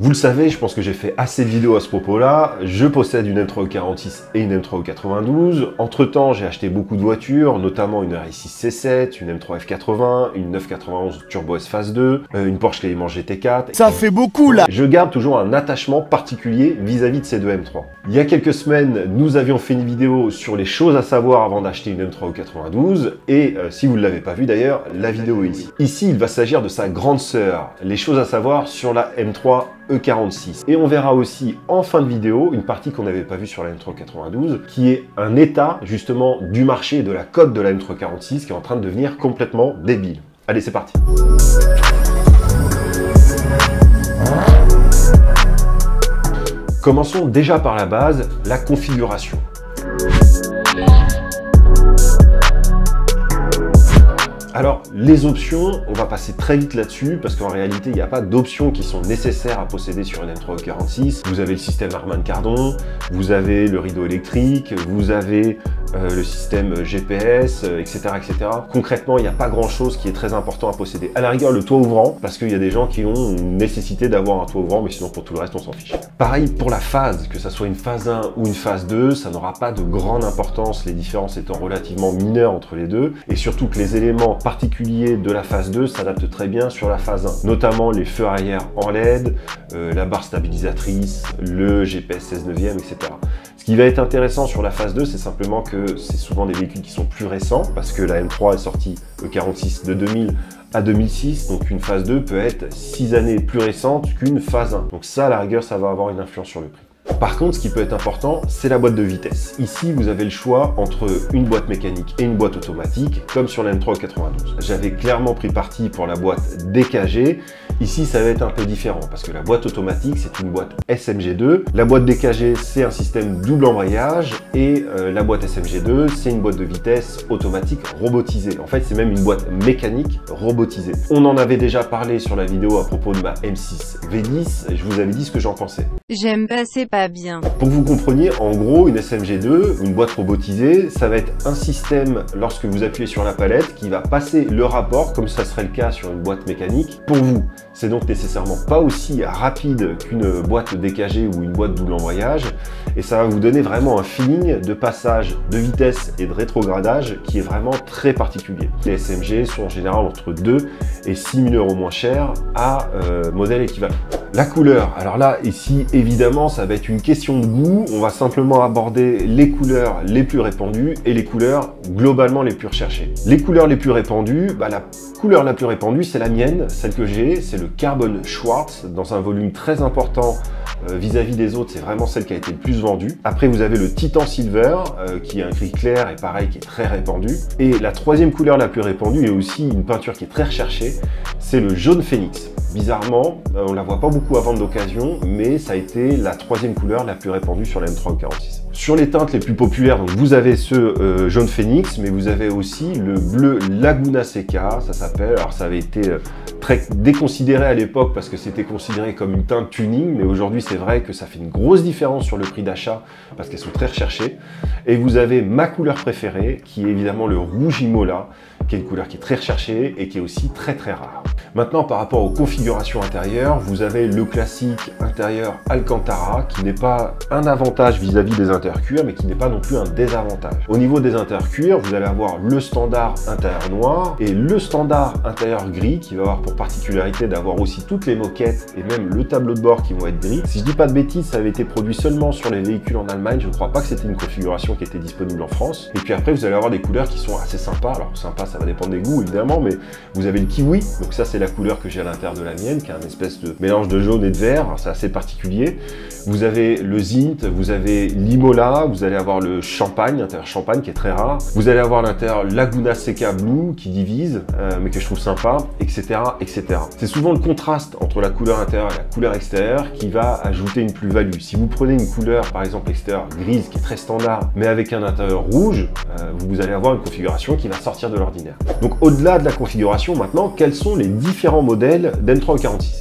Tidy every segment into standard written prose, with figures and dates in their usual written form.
Vous le savez, je pense que j'ai fait assez de vidéos à ce propos-là. Je possède une M3E46 et une M3E92. Entre-temps, j'ai acheté beaucoup de voitures, notamment une RS6 C7, une M3 F80, une 991 Turbo S Phase 2, une Porsche Cayman GT4. Ça fait beaucoup là! Je garde toujours un attachement particulier vis-à-vis de ces deux M3. Il y a quelques semaines, nous avions fait une vidéo sur les choses à savoir avant d'acheter une M3E92 et si vous ne l'avez pas vu d'ailleurs, la vidéo est ici. Ici, il va s'agir de sa grande sœur, les choses à savoir sur la M3E46. Et on verra aussi en fin de vidéo une partie qu'on n'avait pas vue sur la M3E92 qui est un état justement du marché et de la cote de la M3E46 qui est en train de devenir complètement débile. Allez, c'est parti! Commençons déjà par la base, la configuration. Alors, les options, on va passer très vite là-dessus parce qu'en réalité, il n'y a pas d'options qui sont nécessaires à posséder sur une M3E46. Vous avez le système Harman Kardon, vous avez le rideau électrique, vous avez le système GPS, etc., etc. Concrètement, il n'y a pas grand-chose qui est très important à posséder. À la rigueur, le toit ouvrant, parce qu'il y a des gens qui ont une nécessité d'avoir un toit ouvrant, mais sinon pour tout le reste, on s'en fiche. Pareil pour la phase, que ça soit une phase 1 ou une phase 2, ça n'aura pas de grande importance, les différences étant relativement mineures entre les deux, et surtout que les éléments particuliers de la phase 2 s'adaptent très bien sur la phase 1, notamment les feux arrière en LED, la barre stabilisatrice, le GPS 16/9e, etc. Ce qui va être intéressant sur la phase 2, c'est simplement que c'est souvent des véhicules qui sont plus récents, parce que la M3 est sortie E46 de 2000 à 2006, donc une phase 2 peut être 6 années plus récente qu'une phase 1. Donc ça, à la rigueur, ça va avoir une influence sur le prix. Par contre, ce qui peut être important, c'est la boîte de vitesse. Ici, vous avez le choix entre une boîte mécanique et une boîte automatique, comme sur la M3E92. J'avais clairement pris parti pour la boîte DKG. Ici, ça va être un peu différent, parce que la boîte automatique, c'est une boîte SMG2. La boîte DKG, c'est un système double embrayage, et la boîte SMG2, c'est une boîte de vitesse automatique robotisée. En fait, c'est même une boîte mécanique robotisée. On en avait déjà parlé sur la vidéo à propos de ma M6 V10, et je vous avais dit ce que j'en pensais. J'aime pas, c'est pas bien. Pour que vous compreniez, en gros, une SMG2, une boîte robotisée, ça va être un système, lorsque vous appuyez sur la palette, qui va passer le rapport, comme ça serait le cas sur une boîte mécanique, pour vous. C'est donc nécessairement pas aussi rapide qu'une boîte DKG ou une boîte double embrayage, et ça va vous donner vraiment un feeling de passage de vitesse et de rétrogradage qui est vraiment très particulier. Les SMG sont en général entre 2 et 6 000 € moins chers à modèle équivalent. La couleur, alors là, ici, évidemment, ça va être une question de goût. On va simplement aborder les couleurs les plus répandues et les couleurs globalement les plus recherchées. Les couleurs les plus répandues, la couleur la plus répandue, c'est la mienne, celle que j'ai, c'est le Carbon Schwarz, dans un volume très important vis-à-vis des autres, c'est vraiment celle qui a été le plus vendue. Après, vous avez le Titan Silver, qui est un gris clair et pareil, qui est très répandu. Et la troisième couleur la plus répandue, et aussi une peinture qui est très recherchée, c'est le jaune phénix. Bizarrement, on la voit pas beaucoup à vendre d'occasion, mais ça a été la troisième couleur la plus répandue sur la M3E46. Sur les teintes les plus populaires, donc vous avez ce jaune phénix, mais vous avez aussi le bleu Laguna Seca, ça s'appelle. Alors ça avait été très déconsidéré à l'époque parce que c'était considéré comme une teinte tuning, mais aujourd'hui c'est vrai que ça fait une grosse différence sur le prix d'achat parce qu'elles sont très recherchées. Et vous avez ma couleur préférée, qui est évidemment le rouge Imola, qui est une couleur qui est très recherchée et qui est aussi très très rare. Maintenant, par rapport aux configurations intérieures, vous avez le classique intérieur Alcantara, qui n'est pas un avantage vis-à-vis des intérieurs cuir, mais qui n'est pas non plus un désavantage. Au niveau des intérieurs cuir, vous allez avoir le standard intérieur noir et le standard intérieur gris, qui va avoir pour particularité d'avoir aussi toutes les moquettes et même le tableau de bord qui vont être gris. Si je dis pas de bêtises, ça avait été produit seulement sur les véhicules en Allemagne. Je ne crois pas que c'était une configuration qui était disponible en France. Et puis après, vous allez avoir des couleurs qui sont assez sympas. Alors sympa, ça va dépendre des goûts évidemment, mais vous avez le kiwi. Donc ça, c'est la couleur que j'ai à l'intérieur de la mienne, qui est un espèce de mélange de jaune et de vert. C'est assez particulier. Vous avez le Zint, vous avez l'Imola, vous allez avoir le champagne, l'intérieur champagne qui est très rare. Vous allez avoir l'intérieur Laguna Seca Blue qui divise, mais que je trouve sympa, etc., etc. C'est souvent le contraste entre la couleur intérieure et la couleur extérieure qui va ajouter une plus-value. Si vous prenez une couleur, par exemple extérieure grise, qui est très standard, mais avec un intérieur rouge, vous allez avoir une configuration qui va sortir de l'ordinaire. Donc au-delà de la configuration, maintenant, quels sont les différents modèles d'M3E46 ?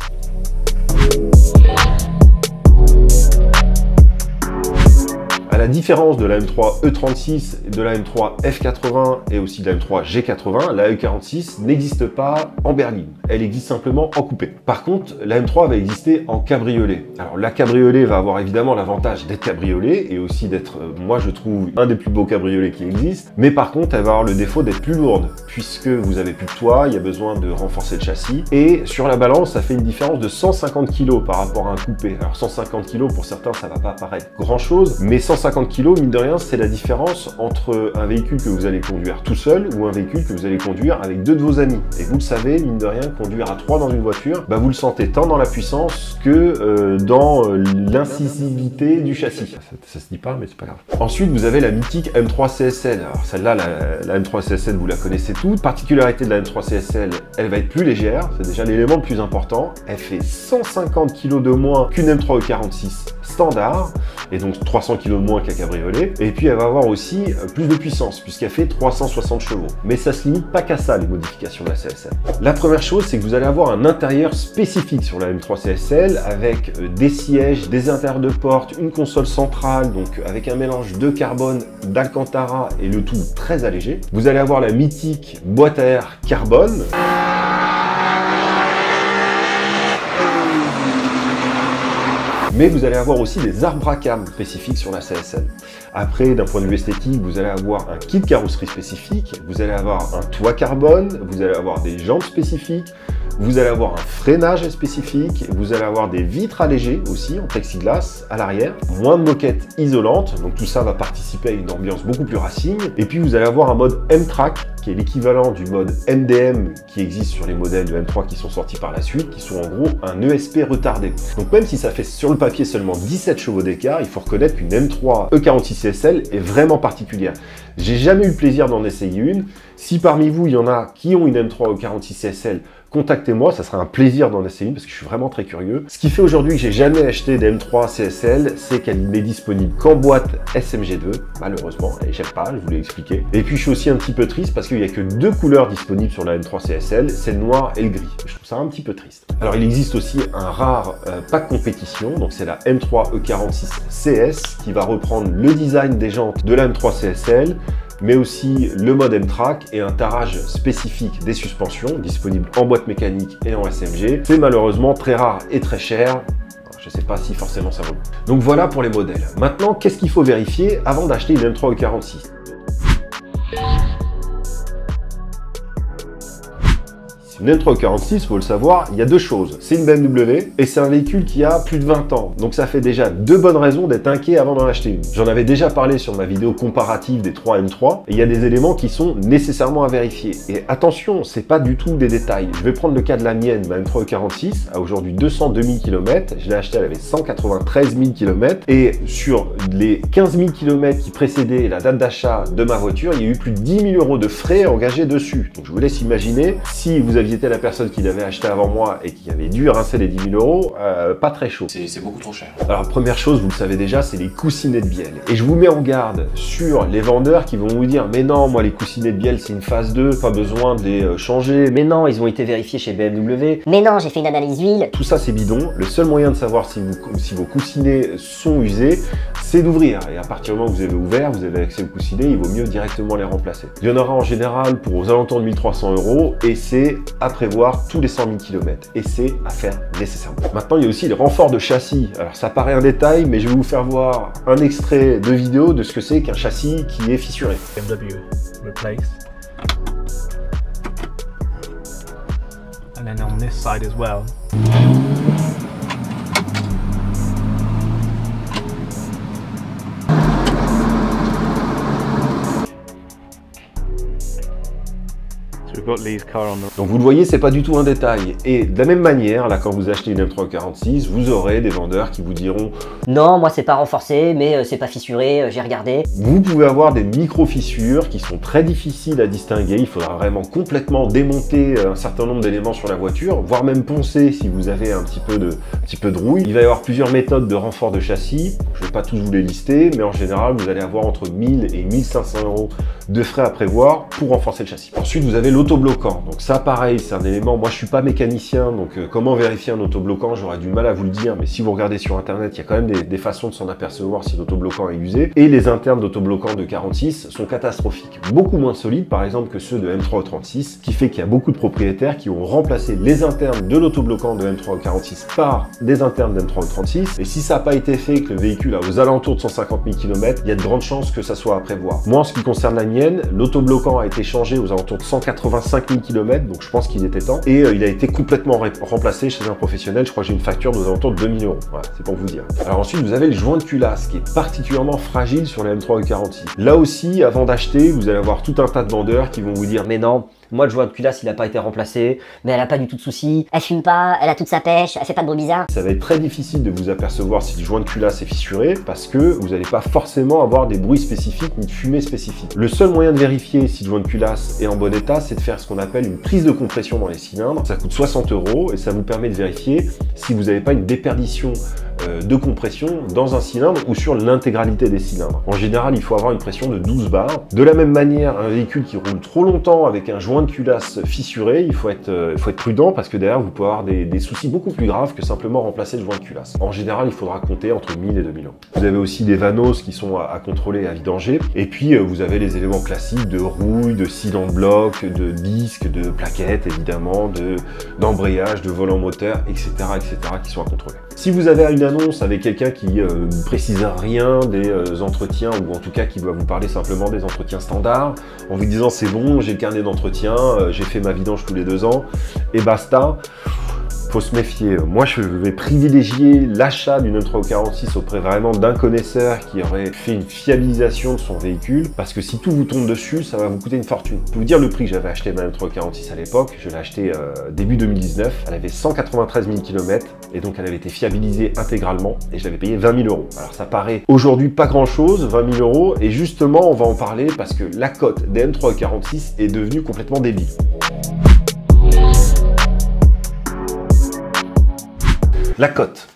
À la différence de la M3 E36, de la M3 F80 et aussi de la M3 G80, la E46 n'existe pas en berline. Elle existe simplement en coupé. Par contre, la M3 va exister en cabriolet. Alors la cabriolet va avoir évidemment l'avantage d'être cabriolet et aussi d'être, moi je trouve, un des plus beaux cabriolets qui existent. Mais par contre, elle va avoir le défaut d'être plus lourde puisque vous avez plus de toit, il y a besoin de renforcer le châssis. Et sur la balance, ça fait une différence de 150 kg par rapport à un coupé. Alors 150 kg, pour certains, ça va pas paraître grand chose, mais 150 kg, mine de rien, c'est la différence entre un véhicule que vous allez conduire tout seul ou un véhicule que vous allez conduire avec deux de vos amis. Et vous le savez, mine de rien, conduire à 3 dans une voiture, bah vous le sentez tant dans la puissance que dans l'incisivité du châssis. Ça se dit pas, mais c'est pas grave. Ensuite, vous avez la mythique M3 CSL. Alors celle-là, la M3 CSL, vous la connaissez toutes. Particularité de la M3 CSL, elle va être plus légère. C'est déjà l'élément le plus important. Elle fait 150 kg de moins qu'une M3 E46 standard, et donc 300 kg de moins qu'un cabriolet. Et puis elle va avoir aussi plus de puissance, puisqu'elle fait 360 chevaux. Mais ça se limite pas qu'à ça, les modifications de la CSL. La première chose, c'est que vous allez avoir un intérieur spécifique sur la M3 CSL, avec des sièges, des intérieurs de porte, une console centrale, donc avec un mélange de carbone, d'Alcantara, et le tout très allégé. Vous allez avoir la mythique boîte à air carbone. Mais vous allez avoir aussi des arbres à cam spécifiques sur la CSL. Après, d'un point de vue esthétique, vous allez avoir un kit carrosserie spécifique, vous allez avoir un toit carbone, vous allez avoir des jantes spécifiques, vous allez avoir un freinage spécifique, vous allez avoir des vitres allégées aussi en plexiglas à l'arrière, moins de moquettes isolantes, donc tout ça va participer à une ambiance beaucoup plus racing. Et puis vous allez avoir un mode M-Track, qui est l'équivalent du mode MDM qui existe sur les modèles de M3 qui sont sortis par la suite, qui sont en gros un ESP retardé. Donc même si ça fait sur le papier seulement 17 chevaux d'écart, il faut reconnaître qu'une M3 E46 CSL est vraiment particulière. J'ai jamais eu le plaisir d'en essayer une. Si parmi vous, il y en a qui ont une M3 E46 CSL, contactez-moi, ça sera un plaisir d'en essayer une parce que je suis vraiment très curieux. Ce qui fait aujourd'hui que j'ai jamais acheté de M3 CSL, c'est qu'elle n'est disponible qu'en boîte SMG2, malheureusement, et j'aime pas, je vous l'ai expliqué. Et puis je suis aussi un petit peu triste parce qu'il n'y a que deux couleurs disponibles sur la M3 CSL, c'est le noir et le gris. Je trouve ça un petit peu triste. Alors il existe aussi un rare pack compétition, donc c'est la M3 E46 CS qui va reprendre le design des jantes de la M3 CSL, mais aussi le mode M-Track et un tarage spécifique des suspensions, disponible en boîte mécanique et en SMG. C'est malheureusement très rare et très cher. Je ne sais pas si forcément ça vaut. Donc voilà pour les modèles. Maintenant, qu'est-ce qu'il faut vérifier avant d'acheter une M3 E46 ? Une M3 E46, il faut le savoir, il y a deux choses. C'est une BMW et c'est un véhicule qui a plus de 20 ans. Donc ça fait déjà deux bonnes raisons d'être inquiet avant d'en acheter une. J'en avais déjà parlé sur ma vidéo comparative des 3 M3 et il y a des éléments qui sont nécessairement à vérifier. Et attention, c'est pas du tout des détails. Je vais prendre le cas de la mienne, ma M3 E46 a aujourd'hui 202 000 km. Je l'ai acheté, elle avait 193 000 km. Et sur les 15 000 km qui précédaient la date d'achat de ma voiture, il y a eu plus de 10 000 € de frais engagés dessus. Donc je vous laisse imaginer, si vous aviez été la personne qui l'avait acheté avant moi et qui avait dû rincer les 10 000 €, pas très chaud. C'est beaucoup trop cher. Alors première chose, vous le savez déjà, c'est les coussinets de bielle. Et je vous mets en garde sur les vendeurs qui vont vous dire « Mais non, moi les coussinets de bielle c'est une phase 2, pas besoin de les changer. » Mais non, ils ont été vérifiés chez BMW. Mais non, j'ai fait une analyse huile. Tout ça c'est bidon. Le seul moyen de savoir si vos coussinets sont usés, c'est d'ouvrir. Et à partir du moment où vous avez ouvert, vous avez accès aux coussinets, il vaut mieux directement les remplacer. Il y en aura en général pour aux alentours de 1 300 € et c'est à prévoir tous les 100 000 km. Et c'est à faire nécessairement. Maintenant, il y a aussi les renforts de châssis. Alors ça paraît un détail, mais je vais vous faire voir un extrait de vidéo de ce que c'est qu'un châssis qui est fissuré. BMW replace. And then on this side as well. Donc vous le voyez, c'est pas du tout un détail. Et de la même manière, là, quand vous achetez une M3 E46, vous aurez des vendeurs qui vous diront « Non, moi c'est pas renforcé, mais c'est pas fissuré, j'ai regardé. » Vous pouvez avoir des micro-fissures qui sont très difficiles à distinguer. Il faudra vraiment complètement démonter un certain nombre d'éléments sur la voiture, voire même poncer si vous avez un petit peu de rouille. Il va y avoir plusieurs méthodes de renfort de châssis. Je vais pas tous vous les lister, mais en général, vous allez avoir entre 1000 et 1500 € de frais à prévoir pour renforcer le châssis. Ensuite, vous avez l'auto L'autobloquant, donc ça pareil, c'est un élément, moi je suis pas mécanicien, donc comment vérifier un autobloquant, j'aurais du mal à vous le dire, mais si vous regardez sur internet, il y a quand même des façons de s'en apercevoir si l'autobloquant est usé. Et les internes d'autobloquant de 46 sont catastrophiques, beaucoup moins solides par exemple que ceux de M3E36, ce qui fait qu'il y a beaucoup de propriétaires qui ont remplacé les internes de l'autobloquant de M3E46 par des internes d'M3E36, et si ça n'a pas été fait, que le véhicule a aux alentours de 150 000 km, il y a de grandes chances que ça soit à prévoir. Moi en ce qui concerne la mienne, l'autobloquant a été changé aux alentours de 185 000 km, donc je pense qu'il était temps, et il a été complètement remplacé chez un professionnel. Je crois que j'ai une facture aux alentours de 2000 €. Voilà, c'est pour vous dire. Alors ensuite, vous avez le joint de culasse qui est particulièrement fragile sur la M3E46. Là aussi, avant d'acheter, vous allez avoir tout un tas de vendeurs qui vont vous dire Mais non, moi le joint de culasse il a pas été remplacé, mais elle a pas du tout de soucis, elle fume pas, elle a toute sa pêche, elle fait pas de bruit bizarre. ça va être très difficile de vous apercevoir si le joint de culasse est fissuré parce que vous n'allez pas forcément avoir des bruits spécifiques ni de fumée spécifique. Le seul moyen de vérifier si le joint de culasse est en bon état, c'est de faire ce qu'on appelle une prise de compression dans les cylindres. Ça coûte 60 € et ça vous permet de vérifier si vous n'avez pas une déperdition de compression dans un cylindre ou sur l'intégralité des cylindres. En général, il faut avoir une pression de 12 bars. De la même manière, un véhicule qui roule trop longtemps avec un joint de culasse fissuré, il faut être prudent parce que derrière, vous pouvez avoir des soucis beaucoup plus graves que simplement remplacer le joint de culasse. En général, il faudra compter entre 1000 et 2000 €. Vous avez aussi des vanos qui sont à contrôler et à vidanger. Et puis, vous avez les éléments classiques de rouille, de cylindre bloc, de disques, de plaquettes, évidemment, d'embrayage, de volant moteur, etc., qui sont à contrôler. Si vous avez une annonce avec quelqu'un qui ne précise rien des entretiens, ou en tout cas qui va vous parler simplement des entretiens standards, en vous disant c'est bon, j'ai le carnet d'entretien, j'ai fait ma vidange tous les 2 ans, et basta, faut se méfier. Moi, je vais privilégier l'achat d'une M3E46 auprès vraiment d'un connaisseur qui aurait fait une fiabilisation de son véhicule, parce que si tout vous tombe dessus, ça va vous coûter une fortune. Je peux vous dire le prix que j'avais acheté ma M3E46 à l'époque. Je l'ai acheté début 2019. Elle avait 193 000 km et donc elle avait été fiabilisée intégralement et je l'avais payé 20 000 €. Alors ça paraît aujourd'hui pas grand chose, 20 000 € et justement on va en parler parce que la cote des M3E46 est devenue complètement débile. La côte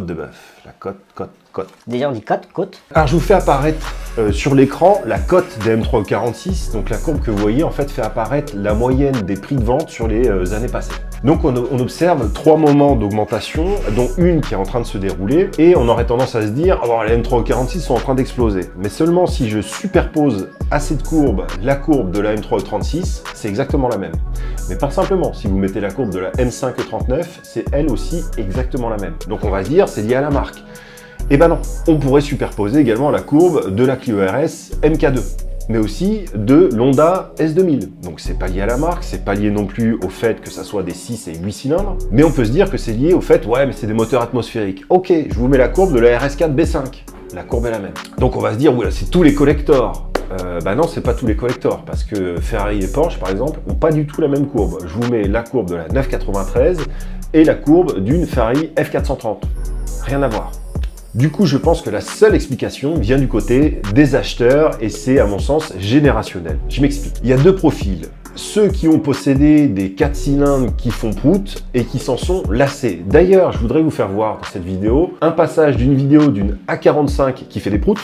de bœuf, la côte. Déjà on dit côte. Alors je vous fais apparaître sur l'écran la cote des M3E46, donc la courbe que vous voyez en fait fait apparaître la moyenne des prix de vente sur les années passées. Donc on observe 3 moments d'augmentation, dont une qui est en train de se dérouler, et on aurait tendance à se dire « Ah, les M3E46 sont en train d'exploser ». Mais seulement si je superpose à cette courbe la courbe de la M3E36, c'est exactement la même. Mais pas simplement, si vous mettez la courbe de la M5E39, c'est elle aussi exactement la même. Donc on va se dire c'est lié à la marque. Eh ben non, on pourrait superposer également la courbe de la Clio RS MK2, mais aussi de l'Honda S2000. Donc c'est pas lié à la marque, c'est pas lié non plus au fait que ça soit des 6 et 8 cylindres, mais on peut se dire que c'est lié au fait, ouais mais c'est des moteurs atmosphériques. Ok, je vous mets la courbe de la RS4 B5, la courbe est la même. Donc on va se dire, ouais, c'est tous les collectors. Bah non, c'est pas tous les collectors, parce que Ferrari et Porsche, par exemple, ont pas du tout la même courbe. Je vous mets la courbe de la 993 et la courbe d'une Ferrari F430. Rien à voir. Du coup, je pense que la seule explication vient du côté des acheteurs et c'est, à mon sens, générationnel. Je m'explique. Il y a 2 profils. Ceux qui ont possédé des 4 cylindres qui font prout et qui s'en sont lassés. D'ailleurs, je voudrais vous faire voir dans cette vidéo un passage d'une vidéo d'une A45 qui fait des proutes.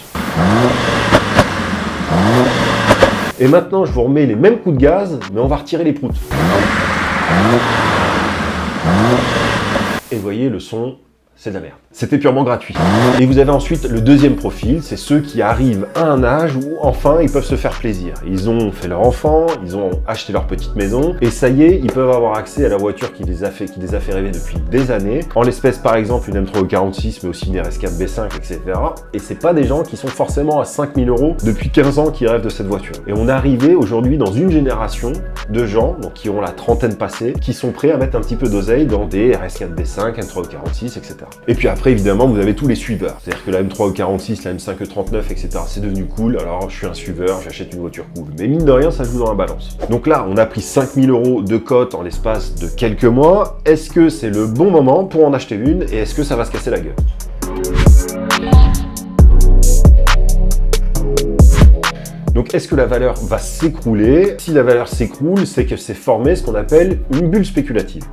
Et maintenant, je vous remets les mêmes coups de gaz, mais on va retirer les proutes. Et vous voyez, le son, c'est de la merde. C'était purement gratuit. Et vous avez ensuite le deuxième profil, c'est ceux qui arrivent à un âge où enfin ils peuvent se faire plaisir. Ils ont fait leur enfant, ils ont acheté leur petite maison, et ça y est, ils peuvent avoir accès à la voiture qui les a fait rêver depuis des années. En l'espèce par exemple une M3E46, mais aussi une RS4 B5, etc. Et c'est pas des gens qui sont forcément à 5 000 € depuis 15 ans qui rêvent de cette voiture. Et on est arrivé aujourd'hui dans une génération de gens, donc qui ont la trentaine passée, qui sont prêts à mettre un petit peu d'oseille dans des RS4 B5, M3E46, etc. Et puis après, évidemment, vous avez tous les suiveurs. C'est-à-dire que la M3E46, la M5E39, etc., c'est devenu cool. Alors, je suis un suiveur, j'achète une voiture cool. Mais mine de rien, ça joue dans la balance. Donc là, on a pris 5 000 € de cote en l'espace de quelques mois. Est-ce que c'est le bon moment pour en acheter une et est-ce que ça va se casser la gueule ? Donc, est-ce que la valeur va s'écrouler? Si la valeur s'écroule, c'est que c'est formé ce qu'on appelle une bulle spéculative.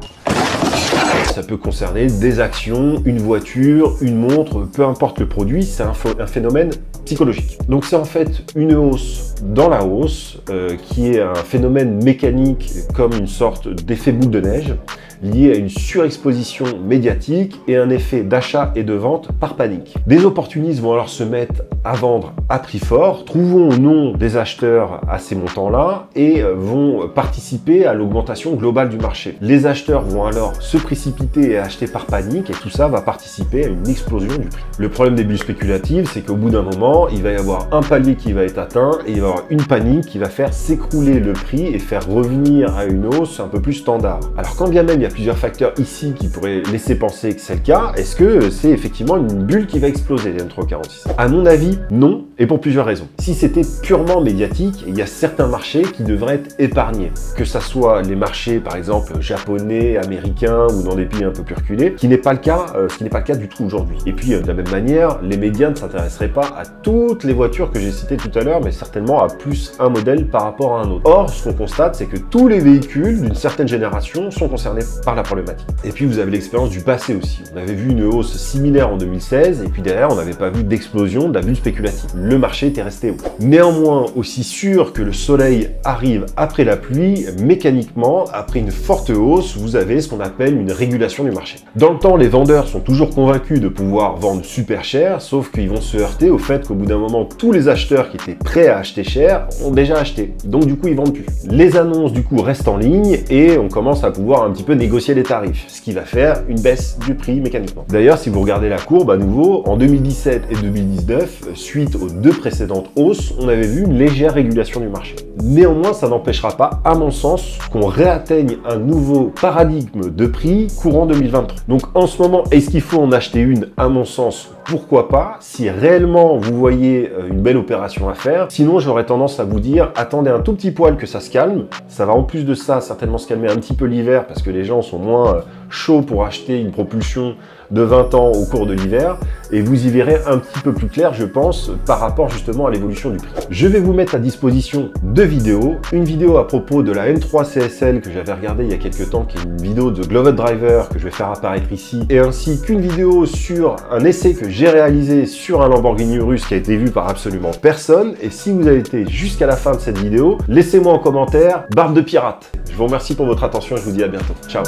Ça peut concerner des actions, une voiture, une montre, peu importe le produit, c'est un phénomène psychologique. Donc c'est en fait une hausse dans la hausse qui est un phénomène mécanique comme une sorte d'effet boule de neige lié à une surexposition médiatique et un effet d'achat et de vente par panique. Des opportunistes vont alors se mettre à vendre à prix fort, trouvons au nom des acheteurs à ces montants-là et vont participer à l'augmentation globale du marché. Les acheteurs vont alors se précipiter et acheter par panique et tout ça va participer à une explosion du prix. Le problème des bulles spéculatives, c'est qu'au bout d'un moment, il va y avoir un palier qui va être atteint et il va y avoir une panique qui va faire s'écrouler le prix et faire revenir à une hausse un peu plus standard. Alors quand bien même il y a plusieurs facteurs ici qui pourraient laisser penser que c'est le cas, est-ce que c'est effectivement une bulle qui va exploser, les M346? À mon avis, non, et pour plusieurs raisons. Si c'était purement médiatique, il y a certains marchés qui devraient être épargnés. Que ça soit les marchés, par exemple, japonais, américains ou dans des pays un peu plus reculés, ce qui n'est pas le cas du tout aujourd'hui. Et puis, de la même manière, les médias ne s'intéresseraient pas à toutes les voitures que j'ai citées tout à l'heure, mais certainement à plus un modèle par rapport à un autre. Or, ce qu'on constate, c'est que tous les véhicules d'une certaine génération sont concernés par la problématique. Et puis, vous avez l'expérience du passé aussi. On avait vu une hausse similaire en 2016, et puis derrière, on n'avait pas vu d'explosion de la bulle spéculative. Le marché était resté haut. Néanmoins, aussi sûr que le soleil arrive après la pluie, mécaniquement, après une forte hausse, vous avez ce qu'on appelle une régulation du marché. Dans le temps, les vendeurs sont toujours convaincus de pouvoir vendre super cher, sauf qu'ils vont se heurter au fait qu'au bout d'un moment, tous les acheteurs qui étaient prêts à acheter cher ont déjà acheté. Donc du coup, ils vendent plus. Les annonces, du coup, restent en ligne et on commence à pouvoir un petit peu négocier les tarifs, ce qui va faire une baisse du prix mécaniquement. D'ailleurs, si vous regardez la courbe à nouveau, en 2017 et 2019, suite aux deux précédentes hausses, on avait vu une légère régulation du marché. Néanmoins, ça n'empêchera pas, à mon sens, qu'on réatteigne un nouveau paradigme de prix courant 2023. Donc en ce moment, est-ce qu'il faut en acheter une? À mon sens, pourquoi pas, si réellement vous voyez une belle opération à faire. Sinon, j'aurais tendance à vous dire, attendez un tout petit poil que ça se calme. Ça va en plus de ça certainement se calmer un petit peu l'hiver parce que les gens sont moins chauds pour acheter une propulsion de 20 ans au cours de l'hiver et vous y verrez un petit peu plus clair, je pense, par rapport justement à l'évolution du prix. Je vais vous mettre à disposition deux vidéos. Une vidéo à propos de la M3 CSL que j'avais regardée il y a quelques temps, qui est une vidéo de Gloved Driver que je vais faire apparaître ici, et ainsi qu'une vidéo sur un essai que j'ai réalisé sur un Lamborghini Urus qui a été vu par absolument personne. Et si vous avez été jusqu'à la fin de cette vidéo, laissez-moi en commentaire barbe de pirate. Je vous remercie pour votre attention et je vous dis à bientôt. Ciao.